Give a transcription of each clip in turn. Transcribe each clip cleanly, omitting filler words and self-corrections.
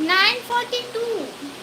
9:42।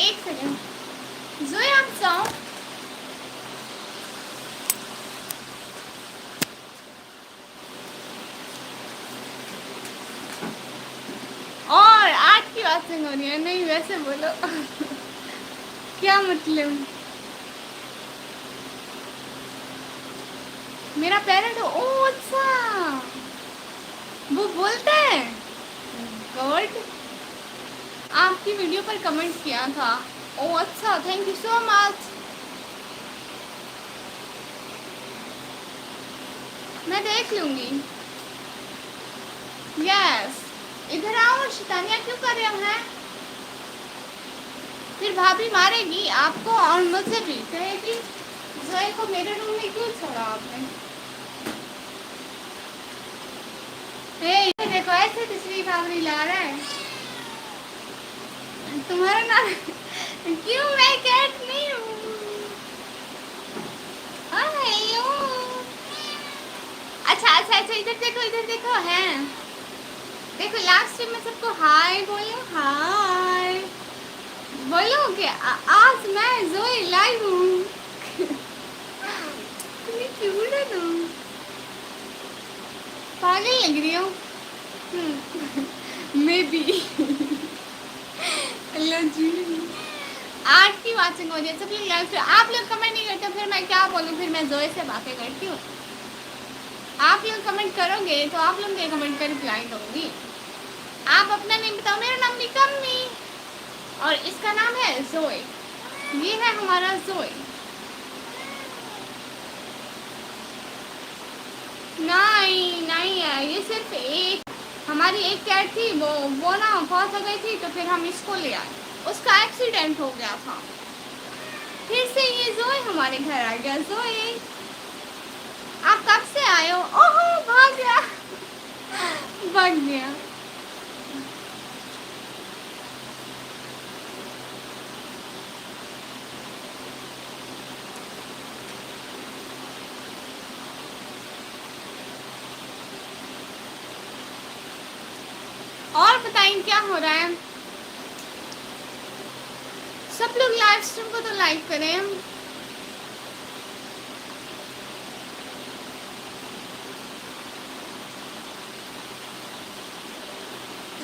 ایک سیکنڈ زوئی آپ ساؤ. اور آج کی بات نہیں ہو رہی ہے. نہیں ویسے بولو. کیا مطلب؟ میرا پیرنٹ او اچھا وہ بولتا ہے گاڈ. آپ کی ویڈیو پر کمنٹ کیا تھا. او اچھا تھینک یو سو مچ. میں دیکھ لوں گی. یس ادھر آؤ. شیطانیہ کیوں کر رہے ہیں؟ پھر بھابھی مارے گی آپ کو اور مجھے بھی. کہے گی زوئی کو میرے روم میں کیوں چھوڑا آپ نے. دیکھو ایسے تیسری بھابھی لا رہا ہے. تمہارا نام کیوں؟ میں کیٹ نہیں ہوں. ہیلو. اچھا اچھا اچھا ادھر دیکھو ہے. دیکھو لاسٹ میں سب کو ہائے بولو. ہائے بولو کہ آج میں زوئی لائیو ہوں. اتنی کیوٹ ہے تم. پاگل لگ رہی ہو. میں بھی. اللہ جی آج کی واچنگ ہو رہی ہے. سب لوگ لائف سے آپ لوگ کمنٹ نہیں کرتے پھر میں کیا بولوں. پھر میں زوئی سے باتیں کرتی ہوں. آپ لوگ کمنٹ کرو گے تو آپ لوگ کے کمنٹ کر رپلائی کروں گی. آپ اپنا نیم بتاؤ. میرا نام نکمی اور اس کا نام ہے زوئی. یہ ہے ہمارا زوئی. نہیں نہیں ہے یہ صرف ایک ہماری ایک کیٹ تھی. وہ نا بہت ہو گئی تھی تو پھر ہم اس کو لے آئے. اس کا ایکسیڈنٹ ہو گیا تھا. پھر سے یہ زوئی ہمارے گھر آ گیا. زوئی آپ کب سے آئے ہو؟ اوہو بھاگ گیا. بھاگ گیا. اور بتائیں کیا ہو رہا ہے. سب لوگ لائیو اسٹریم کو تو لائک کریں.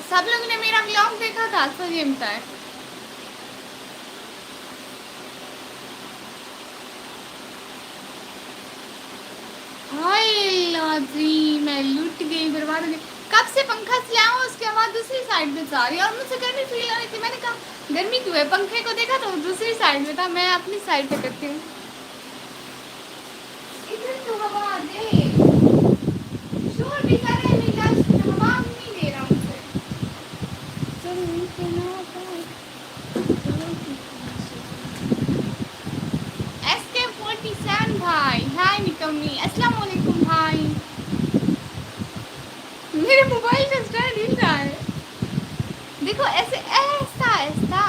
سب لوگوں نے میرا ولاگ دیکھا تھا. سجیمتا ہے ہائے اللہ جی میں لٹ گئی. برباد ہو گئی. کب سے پنکھا چلاؤں اس کے بعد دوسری سائڈ میں جا رہی ہے اور مجھے گرمی فیل ہو رہی تھی. میں نے کہا گرمی کیوں ہے. پنکھے کو دیکھا تو دوسری سائڈ میں تھا. میں اپنی سائڈ پہ کرتی ہوں. ادھر تو ہوا دے. شور بھی کر رہے ہیں لیکن ہوا نہیں دے رہا مجھے. ایس کے 47 بھائی. ہائے نکمی. السلام علیکم بھائی. میرے موبائل کا اسٹینڈ ہل رہا ہے. دیکھو ایسے ایسا ایسا.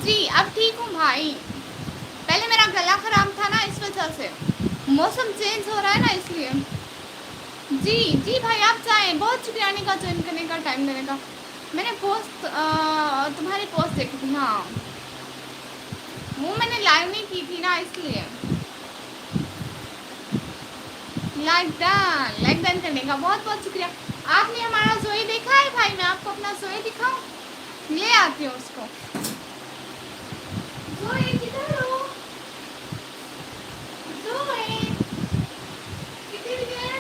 جی اب ٹھیک ہوں بھائی. پہلے میرا گلا خراب تھا نا اس وجہ سے. موسم چینج ہو رہا ہے نا اس لیے. جی جی بھائی آپ چاہیں. بہت شکریہ آنے کا جوائن کرنے کا ٹائم دینے کا. میں نے پوسٹ تمہاری پوسٹ دیکھی تھی. ہاں وہ میں نے لائیو نہیں کی تھی نا اس لیے. لائک ڈن کرنے کا بہت بہت شکریہ. آپ نے ہمارا زوئی دیکھا ہے بھائی. میں آپ کو اپنا زوئی دکھاؤں. لے آتی ہوں اس کو. زوئی کدھر ہو؟ زوئی کدھر گئے؟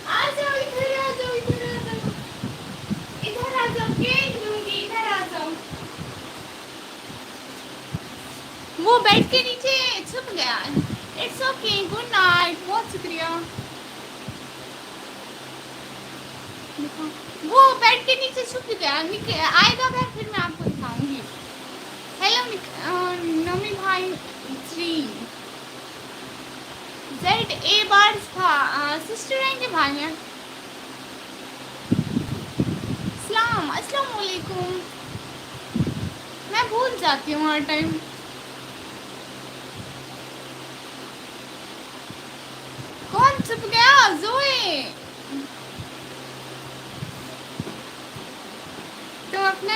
آ جاؤ ادھر. آ جاؤ ادھر. آ جاؤ ادھر. آ جاؤ کیک دوں گی. ادھر آ جاؤ. وہ بیڈ کے نیچے چھپ گیا ہے. It's okay. Good night. بہت شکریہ. وہ بیڈ کے نیچے چھپ گیا. آئے گا بیڈ پھر میں آپ کو دکھاؤں گی. ہیلو نمی بھائی. جی زیڈ اے بارس تھا. سسٹر ہیں کہ بھائی ہیں؟ السلام علیکم. میں بھول جاتی ہوں ہر ٹائم. کون چھپ گیا؟ زوئی.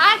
8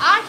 8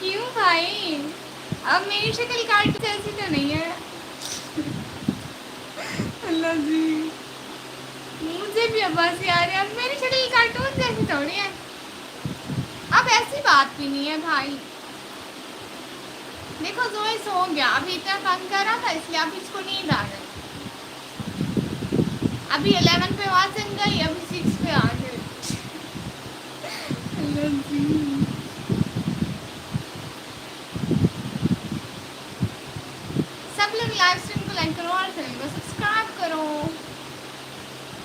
کیوں بھائی؟ اب میری شکل کاٹ جیسی تو نہیں ہے؟ اللہ جی، مجھے بھی عباسی آ رہے ہیں، اب میری شکل کارٹون جیسی تھوڑی ہے، اب ایسی بات بھی نہیں ہے بھائی. دیکھو زوئی سو گیا، ابھی اتنا تنگ کر رہا تھا اس لیے اب اس کو نیند آ گئی. ابھی 11 پہ واچن گئی، ابھی 6 پہ آ گئی. اللہ جی. سب لوگ لائیو اسٹریم کو لائک کرو اور چینل کو سبسکرائب کرو.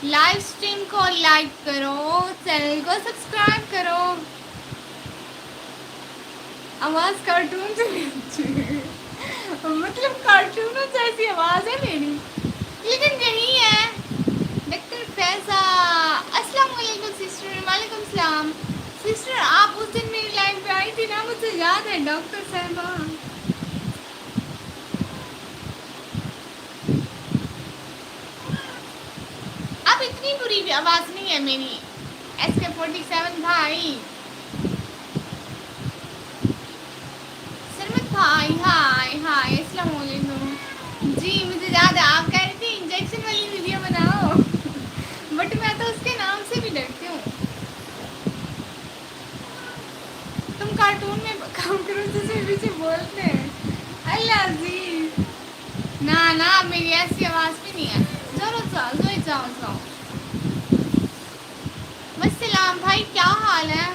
لائیو اسٹریم کو لائک کرو، چینل کو سبسکرائب کرو. آواز کارٹون سے مطلب کارٹونوں جیسی آواز ہے میری، لیکن یہی ہے. ڈاکٹر فیضا، السلام علیکم سسٹر. وعلیکم السلام سسٹر. آپ اس دن میری لائف پہ آئی تھی نا، مجھے یاد ہے ڈاکٹر صاحبہ. اب اتنی بری بھی آواز نہیں ہے میری. SK47 بھائی، سرمت بھائی، ہائے ہائے السلام علیکم. جی مجھے یاد ہے، آپ کہہ رہی تھی انجیکشن والی ویڈیو بناؤ، بٹ میں تو اس کے نام سے بھی ڈرتی ہوں. تم کارٹون میں کام کرو جیسے پیچھے بولتے ہیں. اللہ عزیز، نہ نہ میری ایسی آواز بھی نہیں ہے. ضرور جاؤ ضرور جاؤ جاؤ. السلام بھائی، کیا حال ہے؟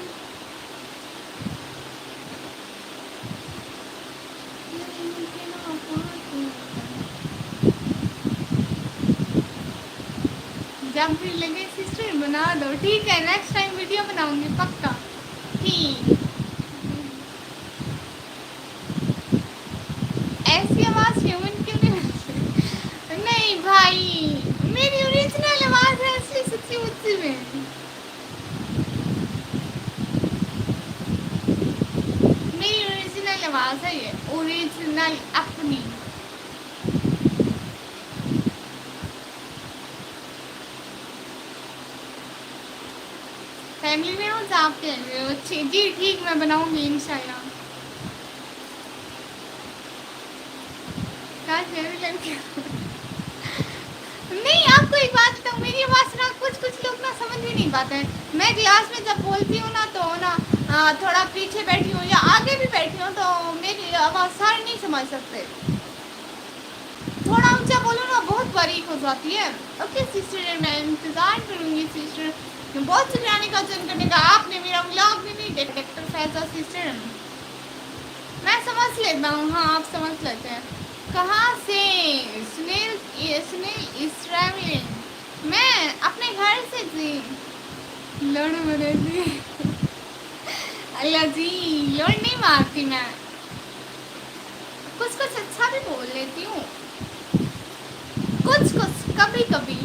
جب بھی لگے سسٹر بنا دو. ٹھیک ہے، نیکسٹ ٹائم ویڈیو بناؤں گی پکا. ٹھیک. ایسی آواز ہیومن کیوں نہیں بنتی؟ نہیں بھائی، میری اوریجنل آواز ہے اصلی سچی مچی میں. میری اوریجنل آواز ہے یہ، اوریجنل اپنی. فیملی میں ہو تو آپ کے جی ٹھیک، میں بناؤں گی انشاءاللہ. کاش میں بھی لڑکی. نہیں، آپ کو ایک بات بتاؤں، میری آواز نا کچھ لوگ نا سمجھ بھی نہیں پاتے ہیں. میں کلاس میں جب بولتی ہوں نا تو نا تھوڑا پیچھے بیٹھی ہوں یا آگے بھی بیٹھی ہوں تو میری آواز سارے نہیں سمجھ سکتے. تھوڑا اونچا بولو نا بہت باریک ہو جاتی ہے. اوکے سسٹر، میں انتظار کروں گی سسٹر. بہت شکریہ کا چن کرنے کا. آپ نے میرا ولاگ بھی نہیں دیکھا ڈاکٹر فیضا سسٹر. میں سمجھ لیتا ہوں، ہاں آپ سمجھ لیتے ہیں. کہاں سے؟ سنیل از ٹریولنگ. میں اپنے گھر سے تھی. لڑ مرے تھی. اللہ جی، لوڑ نہیں مارتی میں. کچھ اچھا بھی بول لیتی ہوں. کچھ کبھی کبھی.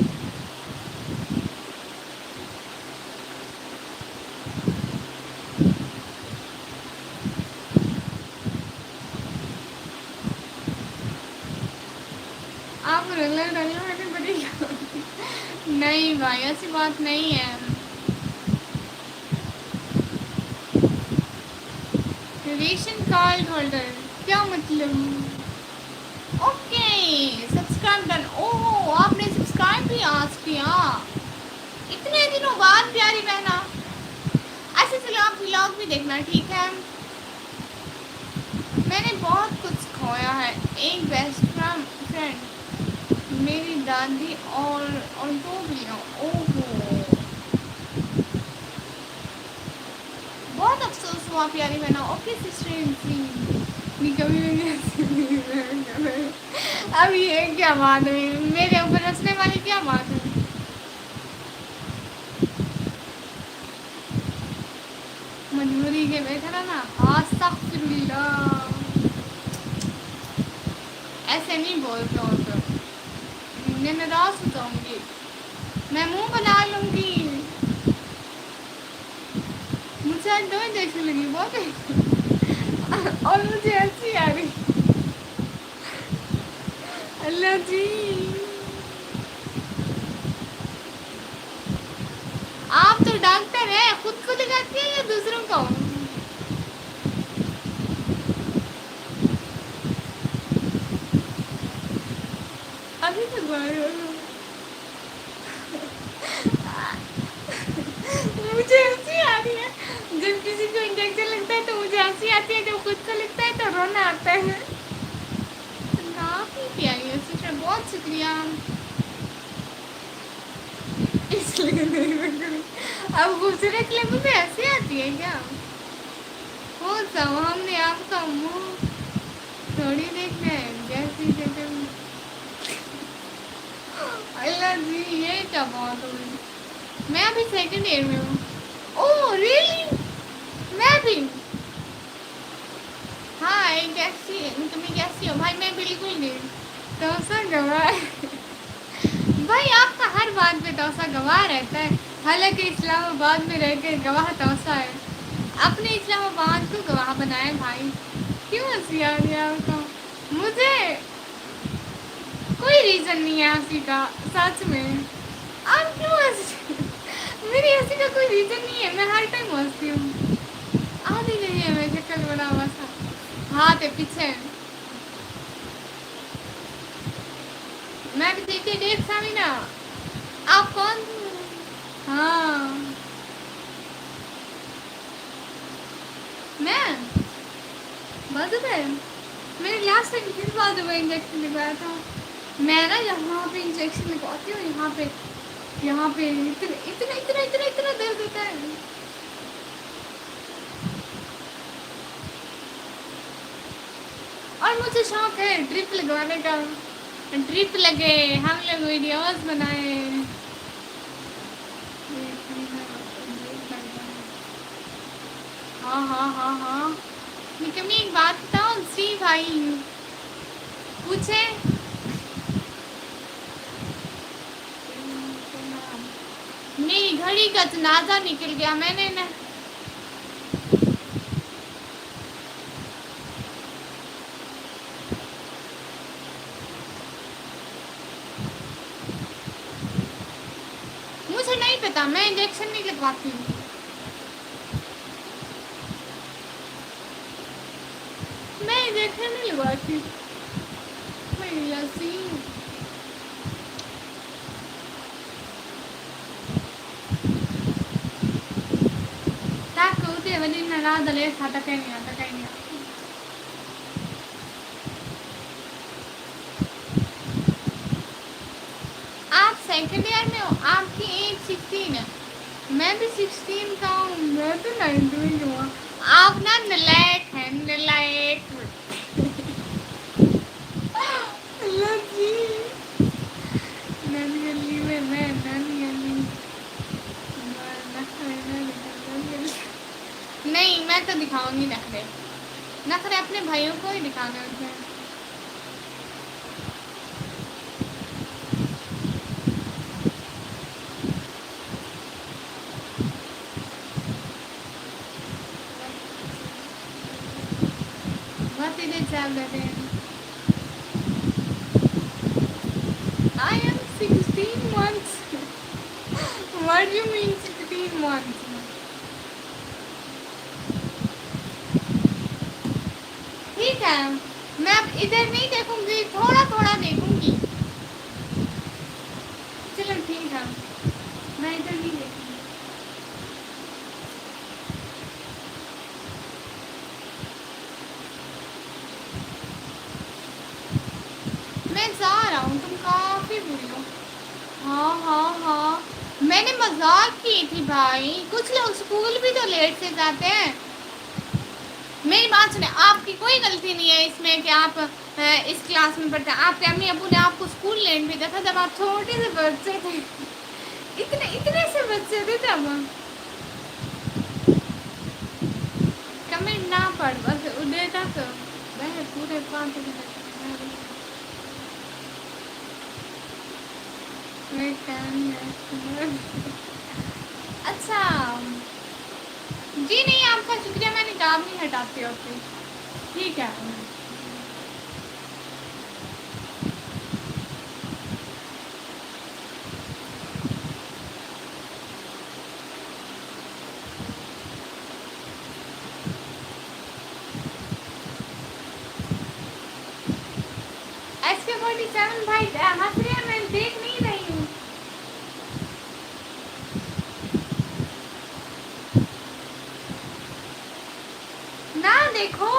آپ رلر ڈالو میں نے بڑی. نہیں بھائی، ایسی بات نہیں ہے. ریشن کارڈ ہولڈر کیا مطلب؟ Okay subscribe done. اوہ آپ نے سبسکرائب بھی آج کیا اتنے دنوں بعد پیاری بہنا. اچھا چلو آپ ولاگ بھی دیکھنا ٹھیک ہے. میں نے بہت کچھ کھویا ہے. ایک بیسٹ فرینڈ، میری دادی اور دو بلیاں. اوہو بہت افسوس ہوا پیاری بہنا. اوکے سسٹر جی کبھی نہیں. اب یہ کیا بات ہے، میرے اوپر ہنسنے والی کیا بات ہے؟ مجبوری کے بیٹھا رہا نا. استغفر اللہ، ایسے نہیں بولتے ہو تو میں ناراض ہو جاؤں گی. میں منہ بنا لوں گی. مجھے آج دو انجیکشن لگی بہت ہے اور مجھے ہنسی آ رہی. اللہ جی، آپ تو ڈاکٹر ہیں، خود کو لگاتی ہیں یا دوسروں کو؟ دیا اس لیے نہیں میں کری. اب خوبصورت لوگوں پہ ہنسی آتی ہے کیا؟ وہ سب ہم نے آپ کا منہ تھوڑی دیکھنا ہے جیسی جگہ. اللہ جی یہ کیا بات ہوئی. میں ابھی سیکنڈ ایئر میں ہوں. اوہ ریئلی میں بھی. ہاں کیسی تمہیں کیسی ہو بھائی؟ میں بالکل نہیں توسا گواہ. بھائی آپ کا ہر بات پہ توسا گواہ رہتا ہے. حالانکہ اسلام آباد میں رہ کے گواہ توسا ہے. اپنے اسلام آباد کو گواہ بنائے بھائی. کیوں ہنسی آ رہی ہے آپ کو؟ مجھے کوئی ریزن نہیں ہے ہنسی کا سچ میں. آپ کیوں ہنس میری ہنسی کا کوئی ریزن نہیں ہے. میں ہر ٹائم ہنستی ہوں. آدھی نہیں ہے میں شکل بنا ہوا تھا. ہاتھ ہے پیچھے. میں بھی دیکھے دیکھ سمیرا. آپ کون؟ ہاں میں بازو میں میں نے لاسٹ ٹائم کس بازو میں انجیکشن لگوایا تھا؟ میں نا یہاں پہ انجیکشن لگواتی ہوں. یہاں پہ اتنا اتنا اتنا اتنا اتنا درد ہوتا ہے. اور مجھے شوق ہے ڈرپ لگوانے کا. ڈرپ لگے ہم لوگ ویڈیوز بنائے. ہاں ہاں ہاں ہاں. تمہیں ایک بات بتاؤں سی بھائی پوچھے. نہیں گھڑی کا جنازہ نکل گیا. میں نے نا مجھے نہیں پتا. میں انجیکشن نہیں لگواتی ہوں. میں انجیکشن نہیں لگواتی. یاسین آپ سیکنڈ ایئر میں ہو. آپ کی ایج 16 ہے. میں بھی 16 کا ہوں. میں تو 19 ہی ہوا. آپ نا نالائق ہیں نالائق. اللہ جی نانی گلی میں نانی گلی. نہیں میں تو دکھاؤں گی نخرے. نخرے اپنے بھائیوں کو ہی دکھانے ہوتے ہیں. بہت ادھر چل رہے ہیں. I am 16 months. What do you mean 16 months? ٹھیک ہے میں اب ادھر نہیں دیکھوں گی. تھوڑا تھوڑا دیکھوں گی. چلو ٹھیک ہے میں ادھر نہیں دیکھوں گی. میں جا رہا ہوں. تم کافی بری ہو. ہاں ہاں ہاں میں نے مذاق کی تھی بھائی. کچھ لوگ اسکول بھی تو لیٹ سے جاتے ہیں. میری بات سنیں. آپ کی کوئی غلطی نہیں ہے اس میں کہ آپ اس کلاس میں پڑھتے ہیں. آپ کے امی ابو نے آپ کو اسکول لین بھیجا تھا جب آپ چھوٹے سے بچے تھے. اتنے سے بچے تھے تب. کمنٹ نہ پڑھ بس ادھر تک میں پورے 5 منٹ. اچھا جی نہیں آپ کا شکریہ. میں نقاب نہیں ہٹاتی ہوتی. ٹھیک ہے SK47 بھائی ہنس رہے ہیں. میں دیکھ نہیں رہی ہوں. نہ دیکھو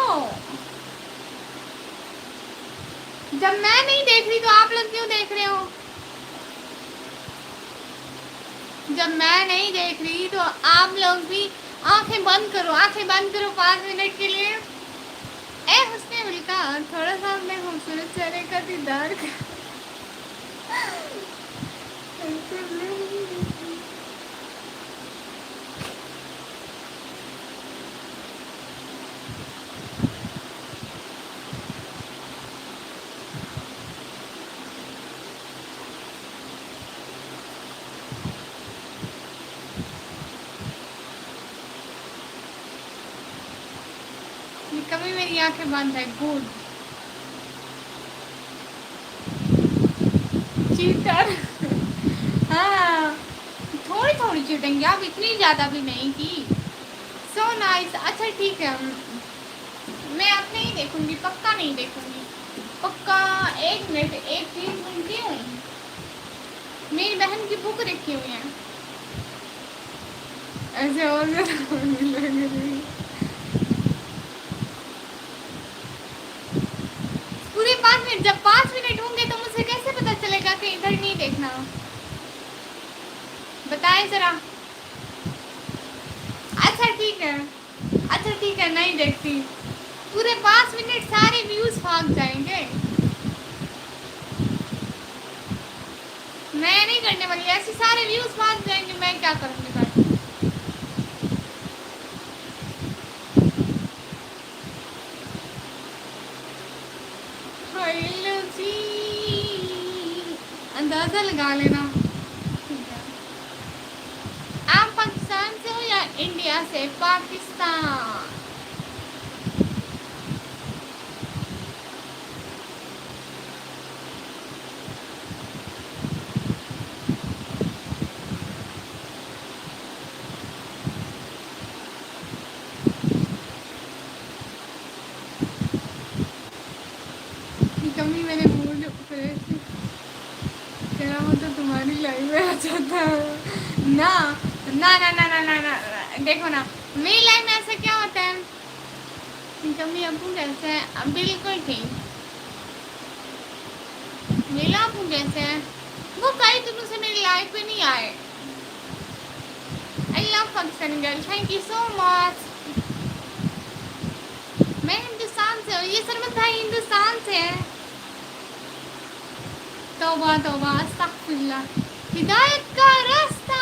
جب میں نہیں دیکھ رہی تو آپ لوگ کیوں دیکھ رہے ہو؟ جب میں نہیں دیکھ رہی تو آپ لوگ بھی آنکھیں بند کرو، آنکھیں بند کرو 5 منٹ کے لیے. اے حسن ملکا تھوڑا سا اپنے خوبصورت چہرے کا دیدار کر. کبھی میری آنکھیں بند ہے. Good chatter. ہاں تھوڑی تھوڑی چیٹیں گے، اب اتنی زیادہ بھی نہیں کی. So nice. اچھا ٹھیک ہے، میں اب نہیں دیکھوں گی، پکا نہیں دیکھوں گی، پکا. 1 منٹ، ایک چیز ڈھونڈتی ہوں. میری بہن کی بک رکھی ہوئی ہیں ایسے اور لگ رہی. پورے 5 منٹ، جب 5 منٹ ہوں گے تو مجھے کیسے پتا چلے گا کہ ادھر نہیں دیکھنا؟ بتائیں ذرا. اچھا ٹھیک ہے، اچھا ٹھیک ہے، نہیں دیکھتی. پورے 5 منٹ سارے ویوز بھاگ جائیں گے. میں نہیں کرنے والی ایسے، سارے ویوز بھاگ جائیں گے. میں کیا کروں گی بھائی؟ ہیلو جی، اندازہ لگا لینا. ٹھیک ہے. آپ پاکستان سے ہو یا انڈیا سے؟ پاکستان. کمی میں نے موڈ فریش کرا ہو تو تمہاری لائف میں آ جاتا ہے. نہ نہ نہ نہ نہ نہ نہ، دیکھو نا میری لائف میں ایسا کیا ہوتا ہے. کمی ابو کیسے ہیں؟ بالکل ٹھیک. میلا ابو کیسے ہیں؟ وہ کئی دنوں سے میری لائف میں نہیں آئے. I love Pakistan girl. Thank you so much. میں ہندوستان سے ہوں. یہ سرمت بھائی ہندوستان سے ہیں. توبہ توبہ استغفر اللہ. ہدایت کا راستہ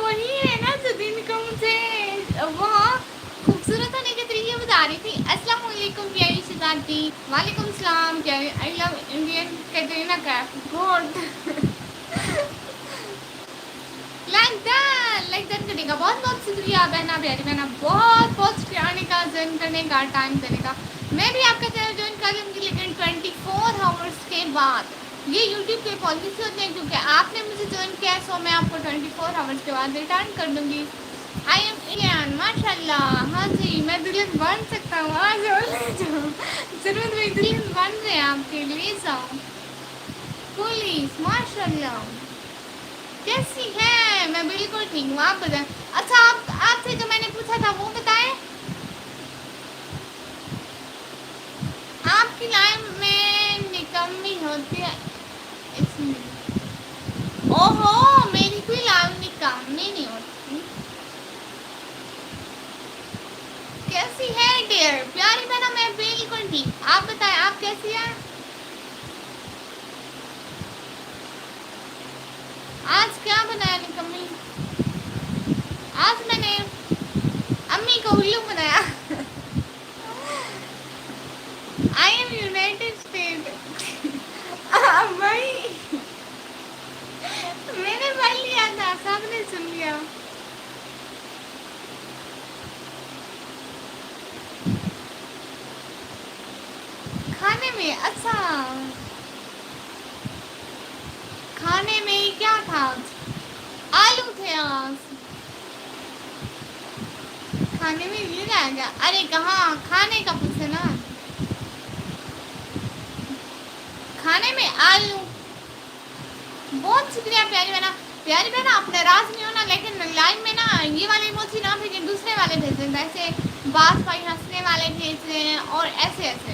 وہی ہے نا جو دن کو مجھے وہاں خوبصورت ہونے کے طریقے بتا رہی تھی. السلام علیکم پیاری شہزادی. وعلیکم السلام پیاری. آئی لو انڈین کیٹرینا کیف. گڈ. لائک دن کرنے کا بہت بہت شکریہ بہنا، پیاری بہنا. بہت بہت شکریہ آنے کا، جوائن کرنے کا، ٹائم دینے کا. میں بھی آپ کا چینل جوائن کر لوں گی لیکن 24 آورس کے بعد. یہ یوٹیوب کے پالیسی ہوتے ہیں کیونکہ آپ نے مجھے جوائن کیا ہے، سو میں آپ کو 24 آورس کے بعد ریٹرن کر دوں گی. I am Ayan. ماشاء اللہ. ہاں جی میں دلہن بن سکتا ہوں. آ جاؤ لے جاؤ. ضرورت میں دلہن بن رہے ہیں آپ کے لیے. جاؤ پولیس. ماشاء اللہ. کیسی ہے؟ میں بالکل ٹھیک ہوں. آپ بتائیں. اچھا آپ سے جو میں نے پوچھا تھا وہ بتائیں. آپ کی لائف میں نکمی ہوتی ہے اس میں؟ اوہو میری کوئی لائف نکمی نہیں ہوتی. کیسی ہے ڈیئر پیاری بہنا؟ میں بالکل ٹھیک. آپ بتائیں آپ کیسی ہیں؟ آج کیا بنایا نکمی؟ آج میں نے امی کو الو بنایا. I am United state. بھائی میں نے پڑھ لیا تھا، سب نے سن لیا. کھانے میں اچھا کھانے میں کیا تھا آج؟ آلو تھے آج کھانے میں. یہ رہ گیا. ارے کہاں کھانے کا پوچھے نا. کھانے میں آلو. بہت شکریہ پیاری بہنا. پیاری بہنا آپ ناراض نہیں ہونا لیکن لائن میں نا یہ والے ایموجی نہ بھیجیں، دوسرے والے بھیج دیں. جیسے باس بھائی ہنسنے والے بھیج رہے ہیں اور ایسے ایسے.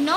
9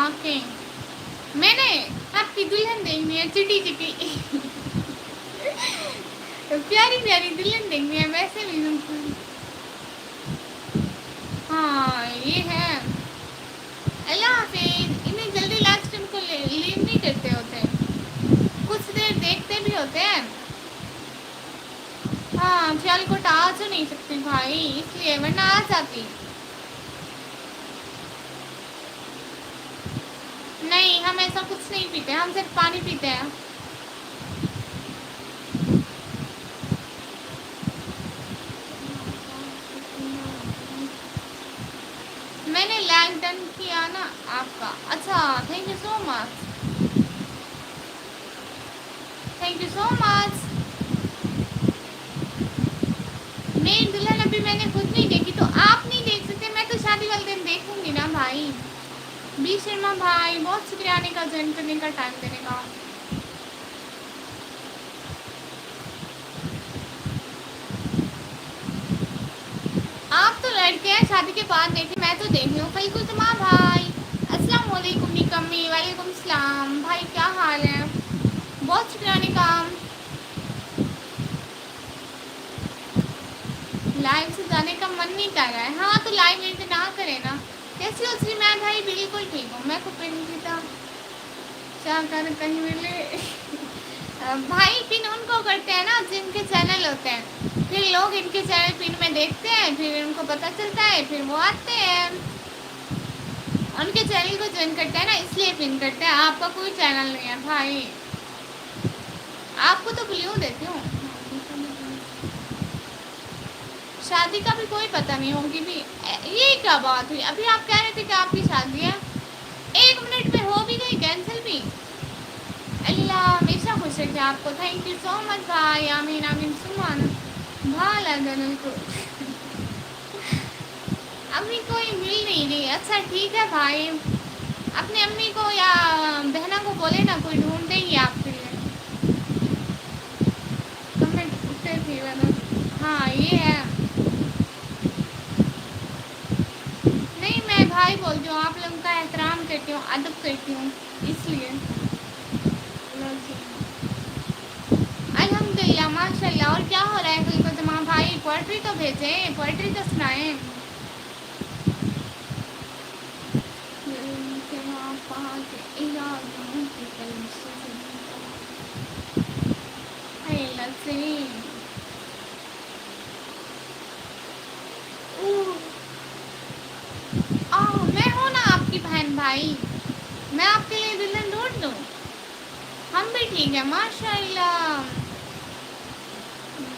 آنکھیں میں نے آپ کی دلہن دیکھنی ہے چٹی چٹی پیاری پیاری دلہن دیکھنی ہے ویسے بھی ہاں یہ ہے. اللہ حافظ. اتنی جلدی لاسٹ ٹائم کو لیو نہیں کرتے ہوتے, کچھ دیر دیکھتے بھی ہوتے ہیں. ہاں سیال کوٹ آ تو نہیں سکتی بھائی اس لیے ورنہ آ جاتی. نہیں ہم ایسا کچھ نہیں پیتے, ہم صرف پانی پیتے ہیں. میں نے لائک ڈن کیا نا آپ کا. اچھا thank you so much. Thank you so much. میری دلہن ابھی میں نے خود نہیں دیکھی تو آپ نہیں دیکھ سکتے, میں تو شادی والے دن دیکھوں گی نا بھائی. بی شرما بھائی بہت شکریہ آنے کا, جوائن کرنے کا, ٹائم دینے کا. آپ تو لڑکے ہیں شادی کے بعد دیکھیں, میں تو دیکھ لوں. فیکو تمہا بھائی السلام علیکم نکمی. وعلیکم السلام بھائی, کیا حال ہے؟ بہت شکریہ آنے کا. لائو سے جانے کا من نہیں کر رہا ہے. ہاں تو لائو میں نہ کرے نا. کیسی ہو جی میں بھائی بالکل ٹھیک ہوں. میں کو پن کی تھا کیا کر کہیں ملے بھائی. پن ان کو کرتے ہیں نا جن کے چینل ہوتے ہیں, پھر لوگ ان کے چینل پن میں دیکھتے ہیں, پھر ان کو پتہ چلتا ہے, پھر وہ آتے ہیں. ان کے چینل کو جوائن کرتے ہیں نا اس لیے پن کرتے ہیں. آپ کا کوئی چینل نہیں ہے بھائی, آپ کو تو کلیوں دیتی ہوں. شادی کا بھی کوئی پتہ نہیں ہوگی بھی. یہ کیا بات ہوئی, ابھی آپ کہہ رہے تھے کہ آپ کی شادی ہے, 1 منٹ میں ہو بھی گئی کینسل بھی. اللہ ہمیشہ خوش رکھے آپ کو. تھینک یو سو مچ بھائی. آمین آمین سمان بھالا گن کو ابھی کوئی مل نہیں رہی. اچھا ٹھیک ہے بھائی, اپنی امی کو یا بہنا کو بولے نا کوئی ڈھونڈ دیں گے آپ کے لیے. کمنٹ اٹھتے تھی ورنہ. ہاں یہ ہے. نہیں میں بھائی بولتی ہوں, آپ لوگوں کا احترام کرتی ہوں, ادب کرتی ہوں اس لیے. الحمد للہ ماشاء اللہ. اور کیا ہو رہا ہے کل کو تمہارا بھائی؟ پوئٹری تو بھیجیں, پوئٹری تو سنائیں. میں ہوں نا آپ کی بہن بھائی, میں آپ کے لیے دلہن ڈھونڈ دوں. ہم بھی ٹھیک ہے ماشاء اللہ.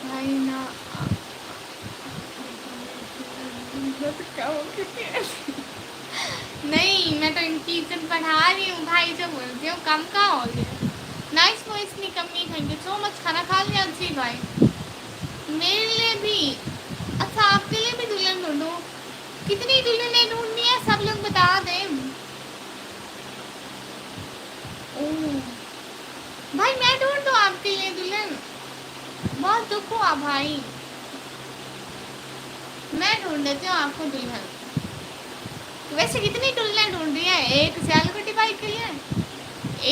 بھائی نا نہیں میں تو ان کی عزت بڑھا رہی ہوں بھائی, جو بولتی ہوں کم کہاں ہو گیا. نائس وائس نہیں کمی. تھینک یو سو مچ. کھانا کھا لیا جی بھائی؟ میرے لیے بھی. اچھا آپ کے لیے بھی دلہن ڈھونڈوں؟ کتنی دلہنیں ڈھونڈنی ہے سب لوگ بتا دیں. اوہ بھائی میں ڈھونڈ دوں آپ کے لیے دلہن؟ بہت دکھ ہوا بھائی. میں ڈھونڈ دیتی ہوں آپ کو دلہن. ویسے کتنی دلہنیں ڈھونڈ رہی ہیں؟ ایک سیال کوٹی بھائی کے لیے,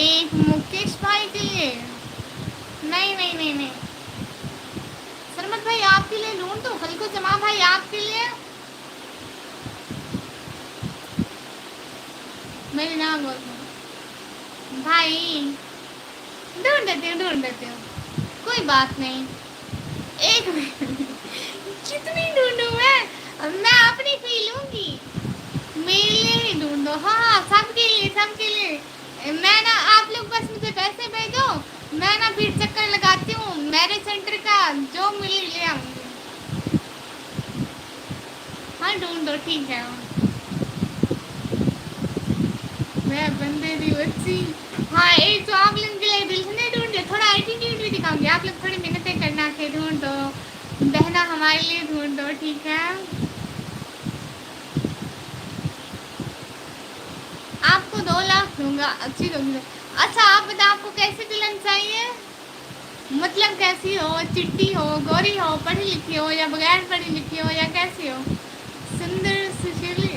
ایک مکیش بھائی کے لیے. نہیں نہیں نہیں نہیں. سرمت بھائی آپ کے لیے ڈھونڈ دوں؟ خلکو جمع بھائی آپ کے لیے. میری نام بول بھائی. ڈھونڈ دیتی ہوں کوئی بات نہیں. ایک منٹ, کتنی ڈھونڈوں میں اپنی پی لوں گی. میرے لیے ہی ڈھونڈو. ہاں سب کے لیے, سب کے لیے. میں نا آپ لوگ بس مجھے پیسے بھیجو, میں نا پھر چکر لگاتی ہوں میرج سینٹر کا, جو ملی لے آؤں گی. ہاں ڈھونڈ دو ٹھیک ہے. میں بندے دی بچی. ہاں ایک تو آپ لوگوں کے لیے دلہنیں ڈھونڈ دے, تھوڑا ایٹیٹیوڈ بھی دکھاؤں گی. آپ لوگ تھوڑی محنتیں کرنا کہ ڈھونڈ دو بہنا, ہمارے لیے ڈھونڈ دو ٹھیک ہے. آپ کو 2 لاکھ دوں گا. اچھی دوں گی. اچھا آپ بتاؤ آپ کو کیسی دلہن چاہیے؟ مطلب کیسی ہو؟ چٹی ہو, گوری ہو, پڑھی لکھی ہو, یا بغیر پڑھی لکھی ہو, یا کیسی ہو؟ سندر سشیلی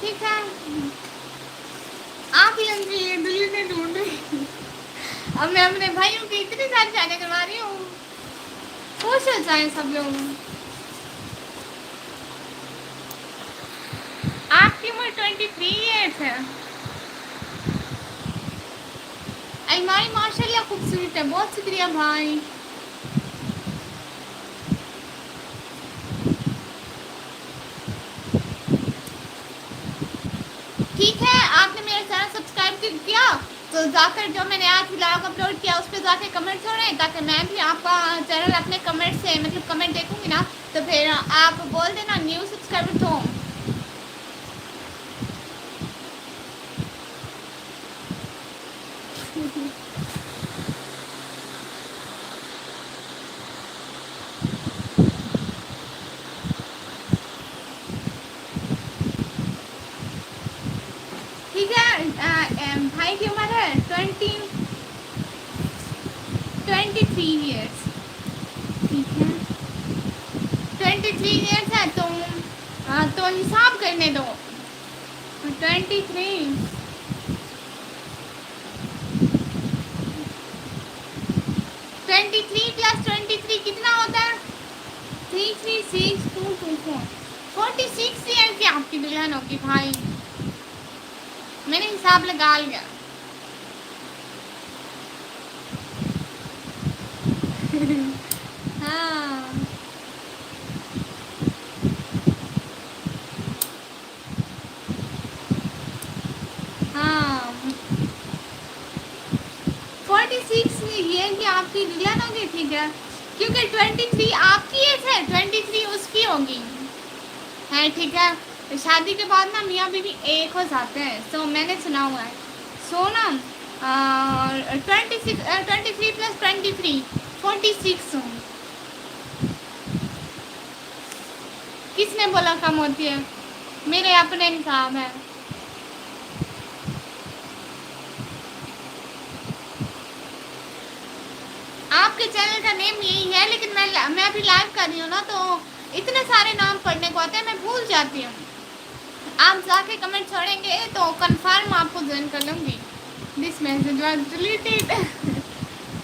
ٹھیک ہے آپ ہی ان کے لیے دلہنے ڈھونڈ رہی. اب میں اپنے بھائیوں کی اتنی ساری شادیاں کروا رہی ہوں. خوش ہو جائیں سب لوگ. آپ کی عمر 23 ایئرس ہے. الماری ماشاء اللہ خوبصورت ہے. بہت شکریہ بھائی. ٹھیک ہے آپ نے میرا چینل سبسکرائب کیا تو جا کر جو میں نے آج ولاگ اپلوڈ کیا اس پہ جا کے کمنٹ چھوڑیں تاکہ میں بھی آپ کا چینل اپنے کمنٹ سے مطلب کمنٹ دیکھوں گی نا تو پھر آپ بول دینا نیو سبسکرائبر تو. ٹھیک ہے بھائی کی عمر ہے 23 ایئرس. ٹھیک ہے 23 ایئرس ہے تو حساب کرنے دو. 23 23 + 23 کتنا ہوتا ہے. 3 3 6 2 2 4 46 ایئر کی آپ کی دلہن ہوگی بھائی. میں نے حساب لگا لیا. ہاں ہاں 46 ایئر کی آپ کی دلہن ہوگی. ٹھیک ہے کیونکہ 23 آپ کی ایج ہے 23 اس کی ہوگی ہے. ٹھیک ہے شادی کے بعد نا میاں بیوی ایک ہو جاتے ہیں. سو میں نے سنا ہوا ہے. سو نا 23 + 23 46 ہوں. کس نے بولا کم ہوتی ہے. میرے اپنے حساب ہے. آپ کے چینل کا نیم یہی ہے لیکن میں ابھی لائیو کر رہی ہوں نا تو اتنے سارے نام پڑھنے کو آتے ہیں میں بھول جاتی ہوں. آپ جا کے کمنٹ چھوڑیں گے تو کنفرم آپ کو جوائن کر لوں گی. This message was deleted.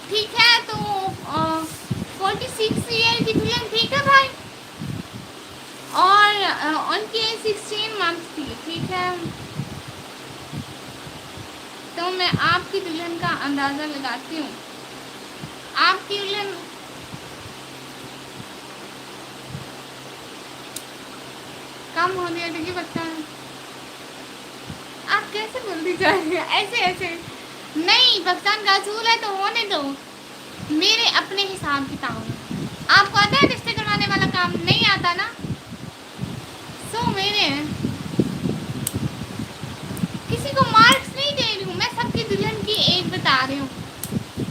ٹھیک ہے تو 46 ایئر کی دلہن. ٹھیک ہے بھائی اور ان کی 16 منتھ تھی. ٹھیک ہے تو میں آپ کی دلہن کا اندازہ لگاتی ہوں. آپ کی دلہن کم ہو گیا کہ بچہ ہے. آپ کیسے بولتی جا رہی ہیں ایسے ایسے. نہیں پاکستان کا اصول ہے تو ہونے دو. میرے اپنے حساب کتاب. آپ کو آتا ہے رشتے کروانے والا کام نہیں آتا نا. سو میرے کسی کو مارکس نہیں دے رہی ہوں. میں سب کی دلہن کی ایج بتا رہی ہوں.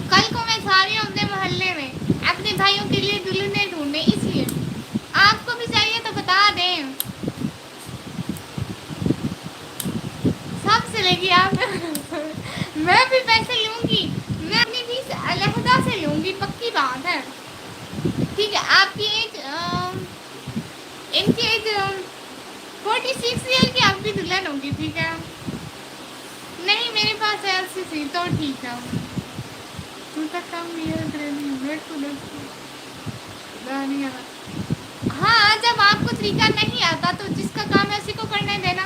کل کو میں ساری اپنے محلے میں اپنے بھائیوں کے لیے دلہنیں ڈھونڈیں. اس لیے آپ کو بھی چاہیے تو بتا دیں. سب سے لے گی آپ. میں بھی پیسے لوں گی. میں اپنی فیس علیحدہ سے لوں گی پکی بات ہے. ٹھیک ہے آپ کی ایج ان کی ایج 46 ایئر کی آپ کی دلہن ہوگی. ٹھیک ہے نہیں میرے پاس ہے LCC تو ٹھیک ہے. ہاں جب آپ کو طریقہ نہیں آتا تو جس کا کام ہے اسی کو کرنے دینا.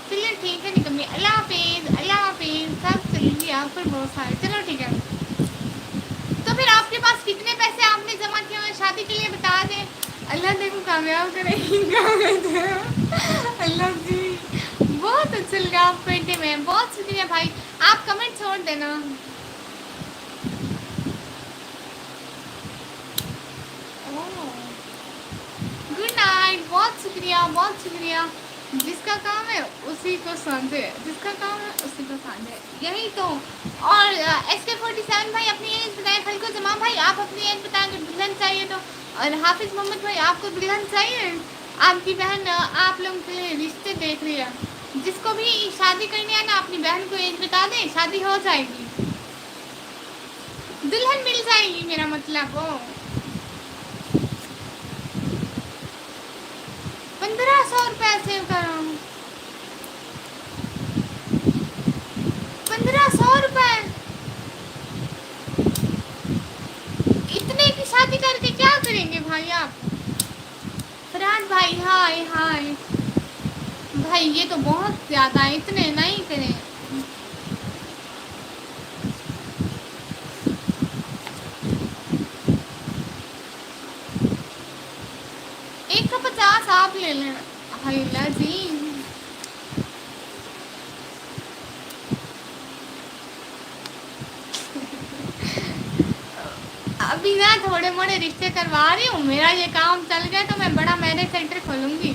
چلیے ٹھیک ہے نکمی. اللہ حافظ اللہ حافظ. سب چلیں گی آپ پر بہت سارے. چلو ٹھیک ہے تو پھر آپ کے پاس کتنے پیسے آپ نے جمع کیے ہوئے شادی کے لیے بتا دیں. اللہ دیکھو کامیاب کرے گی. اللہ جی بہت اچھا لگا آپ بیٹے میں. بہت شکریہ بھائی. آپ کمنٹ چھوڑ دینا. Good night. بہت شکریہ بہت شکریہ. جس کا کام ہے اسی کو سمجھے. جس کا کام ہے اسی کو سمجھے. یہی تو. اور SK47 بھائی اپنی ایج بتائیں. خلکو زمان بھائی آپ اپنی ایج بتائیں اگر دلہن چاہیے تو. اور حافظ محمد بھائی آپ کو دلہن چاہیے. آپ کی بہن آپ لوگوں کے لیے رشتے دیکھ رہی ہے. جس کو بھی شادی کرنی ہے نا اپنی بہن کو ایج بتا دیں شادی ہو جائے گی. دلہن مل جائے گی میرا مطلب وہ. 1500 روپے سیو کرا ہوں. 1500 روپے. اتنے کی شادی کر کے کیا کریں گے بھائی آپ؟ فرحان بھائی ہائے ہائے. بھائی یہ تو بہت زیادہ ہے، اتنے نہیں کریں. ایک کا 50 آپ لے لیں. اللہ جی. ابھی نا تھوڑے موڑے رشتے کروا رہی ہوں، میرا یہ کام چل گیا تو میں بڑا میرج سینٹر کھولوں گی.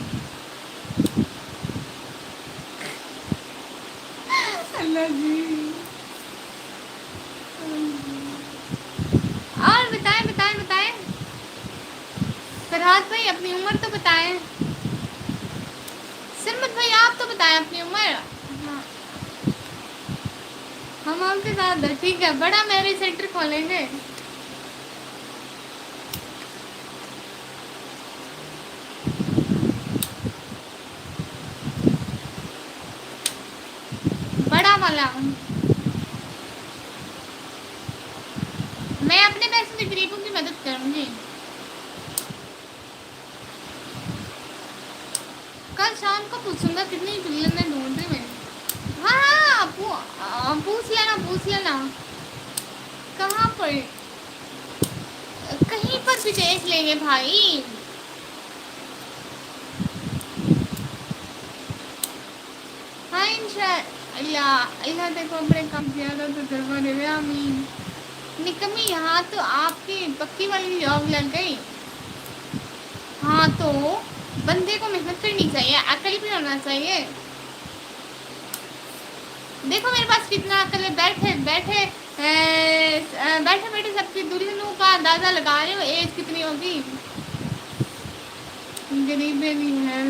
اللہ جی. اور بتائیں. فرحات بھائی اپنی عمر تو بتائیں. سرمت بھائی آپ تو بتائیں اپنی عمر. ہاں ہم آپ کے ساتھ ہیں، ٹھیک ہے بڑا میرج سینٹر کھولیں گے. بڑا والا. میں اپنے پیسے سے غریبوں کی مدد کروں گی. کل شام کو پوچھوں گا کتنی دلہن میں ڈھونڈ رہی میں. ہاں پوچھ لینا. کہاں پر؟ کہیں پر بھی دیکھ لیں گے بھائی. ہاں انشاء اللہ دیکھو اپنے کام زیادہ تو ضرور ہے آمین. نکمی یہاں تو آپ کی پکی والی جاب لگ گئی. ہاں تو بندے کو محنت کرنی چاہیے، عقل بھی ہونا چاہیے. دیکھو میرے پاس کتنا عقل ہے. بیٹھے سب کی دلہنوں کا اندازہ لگا رہے ہو ایج کتنی ہوگی. غریبیں بھی ہیں.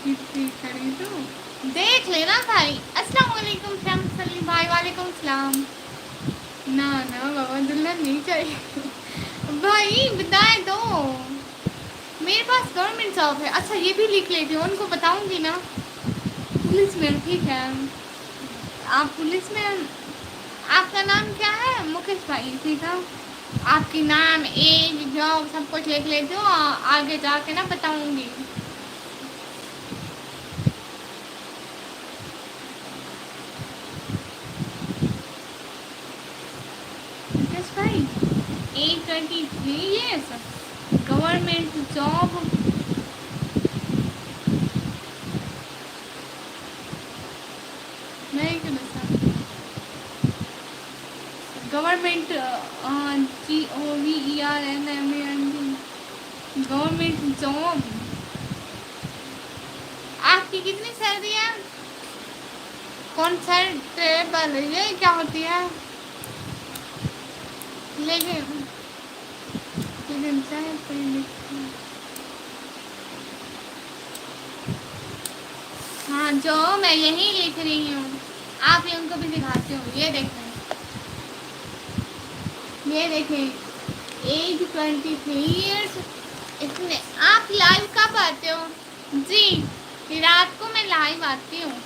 کتنی خریدو دیکھ لینا بھائی. السلام علیکم فرینڈ سلیم بھائی. وعلیکم السلام. نہ بابا دلہن نہیں چاہیے. بھائی بتائے تو میرے پاس گورنمنٹ جاب ہے. اچھا یہ بھی لکھ لیتی ہوں، ان کو بتاؤں گی نا. پولیس میں. ٹھیک ہے آپ پولیس میں. آپ کا نام کیا ہے؟ مکیش بھائی. ٹھیک ہے آپ کی نام ایج جاب سب کچھ لکھ لیتی ہوں، آگے جا کے نا بتاؤں گی. مکیش بھائی ایج 23 ایئرس گورنمنٹ جاب. میں کیوں دسا گورنمنٹ GOVERNMENT گورنمنٹ جاب. آپ کی کتنی سیلری ہے؟ کانسٹیبل یہ کیا ہوتی ہے؟ لیکن چاہے کوئی ہاں جو میں یہی لکھ رہی ہوں، آپ ان کو بھی دکھاتی ہوں. یہ دیکھیں ایج 23 ایئرس. اتنے آپ لائیو کب آتے ہو؟ جی رات کو میں لائیو آتی ہوں.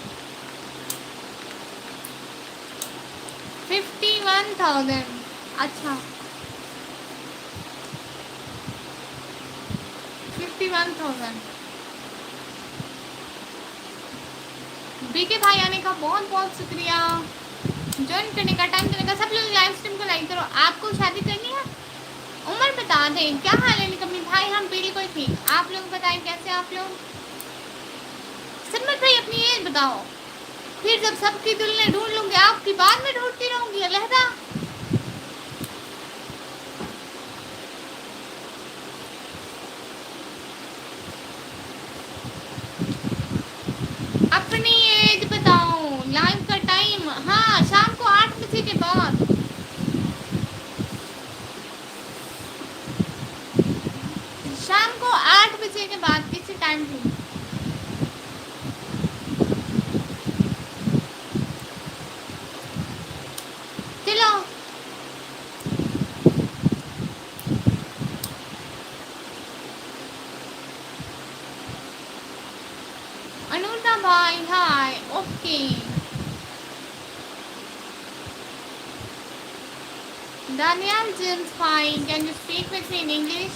51,000. اچھا 51,000. بی کے بھائی آنے کا بہت بہت شکریہ. جوائن کرنے کا ٹائم کرنے کا. سب لوگ لائیو اسٹریم کو لائک کرو. آپ کو شادی کرنی ہے؟ عمر بتا دیں. کیا حال ہے نکمی بھائی؟ ہم بالکل ٹھیک. آپ لوگ بتائیں کیسے آپ لوگ؟ سرمت بھائی اپنی ایج بتاؤ. پھر جب سب کی دلہنیں ڈھونڈ لوں گی آپ کی بعد میں ڈھونڈتی رہوں گی علیحدہ. اپنی ایج بتاؤ. لائیو کا ٹائم ہاں شام کو 8 بجے کے بعد. شام کو 8 بجے کے بعد کسی ٹائم بھی. چلو Anuta bhai, hi. Okay. Daniel James, fine. Can you speak with me in English?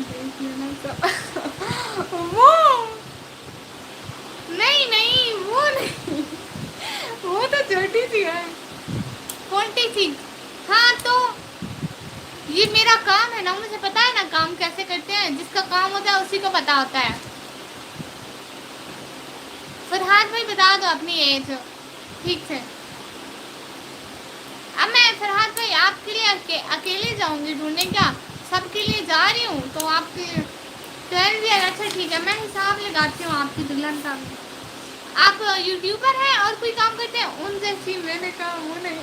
دیکھ لینا سب وہ نہیں نہیں وہ نہیں، وہ تو چھوٹی سی ہے، کونٹی سی. ہاں تو یہ میرا کام ہے نا، مجھے پتا ہے نا کام کیسے کرتے ہیں، جس کا کام ہوتا ہے اسی کو پتا ہوتا ہے. فرحان بھائی بتا دو اپنی ایج. ٹھیک ہے اب میں فرحان بھائی آپ کے لیے اکیلے جاؤں گی ڈھونڈنے، کیا سب کے لیے جا رہی ہوں تو آپ کے 12 ایئر. اچھا ٹھیک ہے، میں حساب لگاتی ہوں آپ کی دلہن کا. آپ یوٹیوبر ہیں اور کوئی کام کرتے ہیں ان جیسی، میں نے کہا وہ نہیں.